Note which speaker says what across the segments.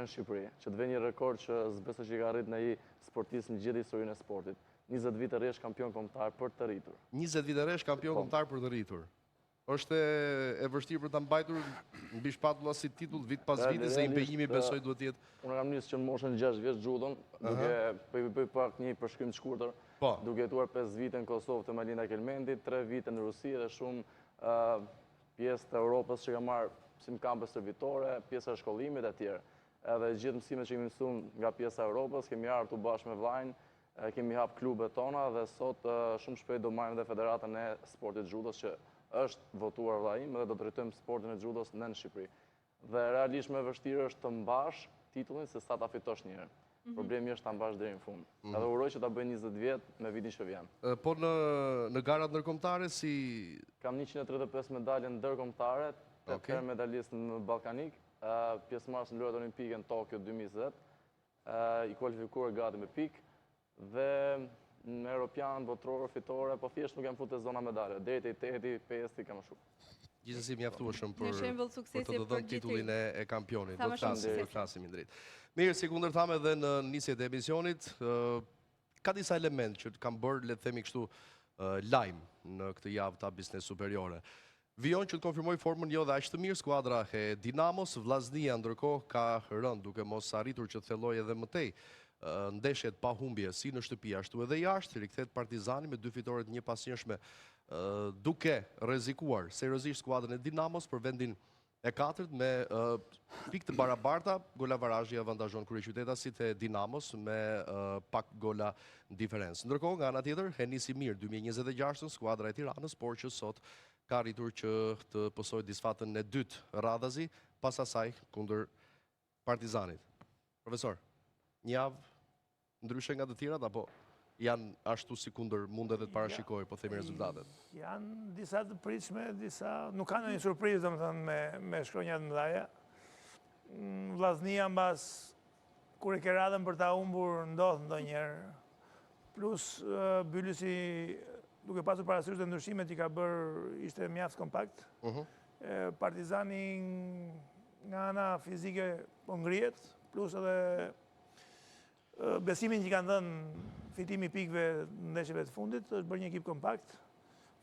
Speaker 1: në Shqipëri, që të vë një rekord që s'besoj që ka arrit në një sportist në gjithë historinë e sportit. 20 vite rresh kampion kombëtar për të rritur.
Speaker 2: 20 vite rresh kampion kombëtar për të rritur. Është e vështirë për ta mbajtur mbi shpatulla si titull vit pas viti, se impejimi besoj duhet të jetë.
Speaker 1: Unë kam nisur që në moshën 6 vjeç judon, duke bëj pak një përshkrim të shkurtër. Duke jetuar 5 vite në Kosovë të Malina Kelmendi, 3 vite në Rusi dhe shumë pjesë të Europës që kam marrë si në kampe servitore, pjesa e shkollimit e tjerë. Edhe gjithë mësimet që kemi mësuar nga pjesa e Europës, kemi ardhur tu bashkë me vllajin, kemi hap klubet tona dhe sot shumë shpejt do marrim dhe Federatën e Sportit Judos që është votuar vllai im dhe do të drejtojmë sportin e judos në Shqipëri. Dhe realisht më vështirë është të mbash titullin se sa ta fitosh një herë. Problemi është ta mbash deri në fund. Edhe uroj që ta bëj 20 vjet me vitin që vjen.
Speaker 2: Po në garat ndërkombëtare si
Speaker 1: kam 135 medalje ndërkombëtare, 8 medalist në Ballkanik, pjesëmarrës në lojrat olimpike në Tokyo 2020, i kualifikuar gati me pikë dhe në Europian, botror, fitore, po thjesht nuk jam futur te zona medalje. Deri te 8, 5 kam shumë.
Speaker 2: Gjithsesi mjaftueshëm për të dhënë titullin e kampionit. Do të flasim drejt. Mirë, si kundërthamë edhe në nisjet e emisionit, ka disa elementë që kanë bërë, le të themi kështu, lajm në këtë javë ta Biznes Superiore. Vijon që të konfirmoj formën jo dhe aq të mirë skuadra e Dinamos, Vllaznia ndërkohë ka rënë duke mos arritur që të thellojë edhe më tej ndeshjet pa humbje si në shtëpi ashtu edhe jashtë, rikthehet Partizani me 2 fitore të njëpasnjëshme, duke rrezikuar seriozisht skuadrën e Dinamos për vendin e 4 me pikë të barabarta. Golabarazhi avantazhon kryeqytetasit e Dinamos me pak gola diferencë. Ndërkohë nga ana tjetër e nisi mirë 2026-ën skuadra e Tiranës, por që sot ka arritur që të pësojë disfatën e dytë radhazi pas asaj kundër Partizanit. Profesor, një javë ndryshe nga të tjerat, apo janë ashtu si kundër mundet dhe të parashikoj, po themi rezultatet?
Speaker 3: Janë disa të pritshme, disa nuk kanë një surprizë, domethënë, me shkronjat mëdha. Vllaznia mbas kur e ke radhën për ta humbur ndodh ndonjëherë. Plus Byllisi, duke pasur parasysh dhe ndryshimet i ka bërë, ishte mjaft kompakt. Partizani nga ana fizike po ngrihet, plus edhe besimin që kanë dhënë fitimi pikëve në ndeshjeve të fundit, është bërë një ekip kompakt.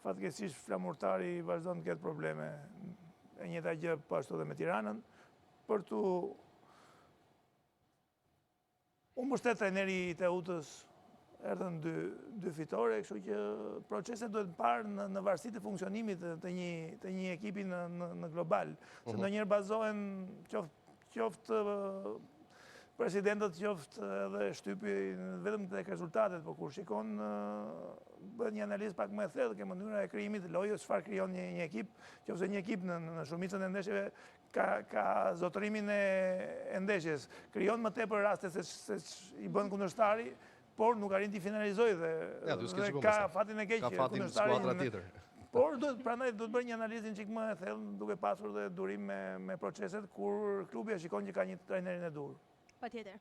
Speaker 3: Fatkeqësisht flamurtari vazhdon të ketë probleme. E njëjta gjë po ashtu edhe me Tiranën. Për tu u mbështet trajneri i Teutës, erdhën 2 fitore, kështu që proceset duhet parë në varësi të funksionimit të një ekipi në global. Se ndonjëherë bazohen qoftë presidentët, qoftë edhe shtypi vetëm tek rezultatet, po kur shikon bëhet një analizë pak më e thellë ke mënyra e krijimit të lojës, çfarë krijon një ekip, qoftë një ekip në shumicën e ndeshjeve ka zotërimin e ndeshjes, krijon më tepër raste se i bën kundërshtari, por nuk arrin të finalizojë dhe ka fatin e keq kundërshtari. Por prandaj duhet bërë një analizë çik më e thellë, duke pasur dhe durim me proceset kur klubi e shikon që ka një trajnerin e dur.
Speaker 4: Patjetër.